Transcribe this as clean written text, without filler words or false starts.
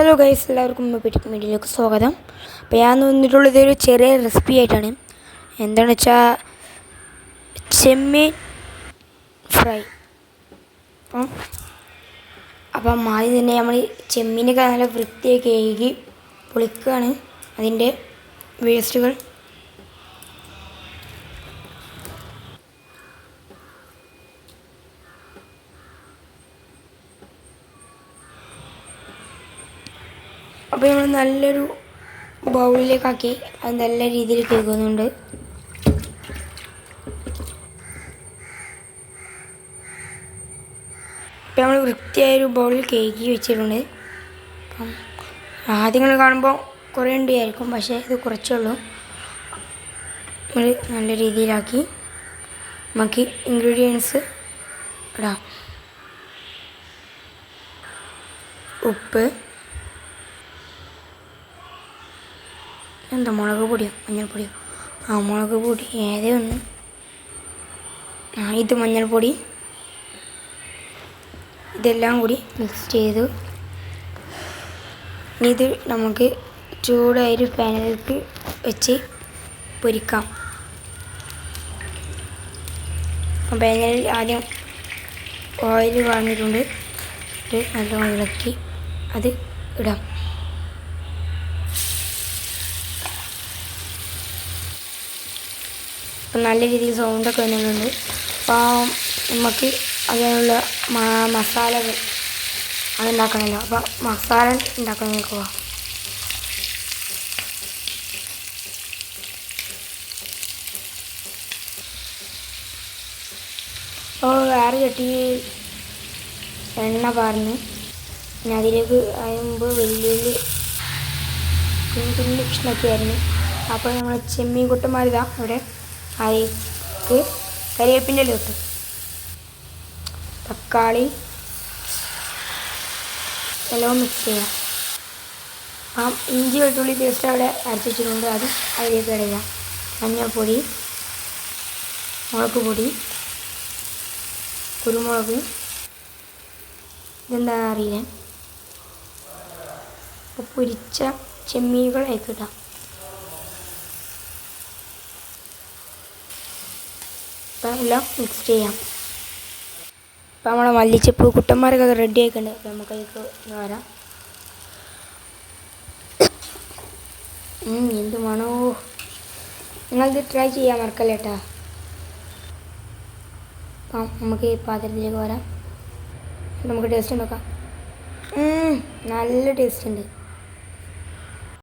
Hello guys, എല്ലാവർക്കും പെട്ടിക്ക് വീഡിയോയിലേക്ക് സ്വാഗതം. അപ്പോൾ ഞാൻ വന്നിട്ടുള്ളത് ഒരു ചെറിയ റെസിപ്പി ആയിട്ടാണ്. എന്താണെന്ന് വെച്ചാൽ ചെമ്മീൻ ഫ്രൈ. അപ്പം ആദ്യം തന്നെ നമ്മൾ ചെമ്മീനൊക്കെ നല്ല വൃത്തിയാക്കി കഴുകി പൊളിക്കുകയാണ് അതിൻ്റെ വേസ്റ്റുകൾ. അപ്പോൾ നമ്മൾ നല്ലൊരു ബൗളിലേക്കാക്കി അത് നല്ല രീതിയിൽ കഴുകുന്നുണ്ട്. അപ്പോൾ നമ്മൾ വൃത്തിയായൊരു ബൗളിൽ കഴുകി വെച്ചിട്ടുണ്ട്. അപ്പം ആദ്യങ്ങൾ കാണുമ്പോൾ കുറേ ഉണ്ടായിരിക്കും, പക്ഷേ ഇത് കുറച്ചേ ഉള്ളൂ. നമ്മൾ നല്ല രീതിയിലാക്കി നമുക്ക് ഇൻഗ്രീഡിയൻസ് ഇടാം. ഉപ്പ്, എന്താ മുളക് പൊടിയോ മഞ്ഞൾപ്പൊടിയോ? മുളക് പൊടി ഏതേ ഒന്ന്. ഇത് മഞ്ഞൾപ്പൊടി. ഇതെല്ലാം കൂടി മിക്സ് ചെയ്തു ഇത് നമുക്ക് ചൂടായൊരു പാനിലേക്ക് വെച്ച് പൊരിക്കാം. പാനിൽ ആദ്യം ഓയിൽ കളഞ്ഞിട്ടുണ്ട്. നല്ലോണം ഇളക്കി അത് ഇടാം. അപ്പം നല്ല രീതിയിൽ സൗണ്ടൊക്കെ വരുന്നുണ്ട്. അപ്പോൾ നമുക്ക് അതിനുള്ള മസാലകൾ അതുണ്ടാക്കണമല്ലോ. അപ്പോൾ മസാല ഉണ്ടാക്കാൻ നോക്കുക. അപ്പോൾ വേറെ ചട്ടി എണ്ണ പാർന്ന് പിന്നെ അതിലേക്ക് ആകുമ്പോൾ വെല്ലുള്ളി കുഞ്ഞു കഷ്ണമൊക്കെയായിരുന്നു. അപ്പോൾ നമ്മൾ ചെമ്മീൻ കുട്ടന്മാരിതാ ഇവിടെ അതിലേക്ക് കരിവേപ്പിൻ്റെ ഇല ഇട്ടു. തക്കാളി എല്ലാം മിക്സ് ചെയ്യാം. ഇഞ്ചി വെളുത്തുള്ളി പേസ്റ്റ് അവിടെ അരച്ച് വെച്ചിട്ടുണ്ട്, അത് അതിലേക്ക് ഇടുക. മഞ്ഞൾപ്പൊടി, മുളക് പൊടി, കുരുമുളക്, ഇതെന്താ അറിയാൻ. പൊരിച്ച ചെമ്മീനുകൾ അതിലേക്ക് ഇടാം. അപ്പം എല്ലാം മിക്സ് ചെയ്യാം. അപ്പം നമ്മളെ മല്ലിച്ചപ്പ് കുട്ടന്മാരൊക്കെ അത് റെഡി ആയിട്ടുണ്ട്. അപ്പം നമുക്കതിലേക്ക് വരാം. എന്ത് മണോ! നിങ്ങളിത് ട്രൈ ചെയ്യാൻ മറക്കല്ലേ കേട്ടോ. അപ്പം നമുക്ക് ഈ പാത്രത്തിലേക്ക് വരാം. നമുക്ക് ടേസ്റ്റ് നോക്കാം. നല്ല ടേസ്റ്റ് ഉണ്ട്.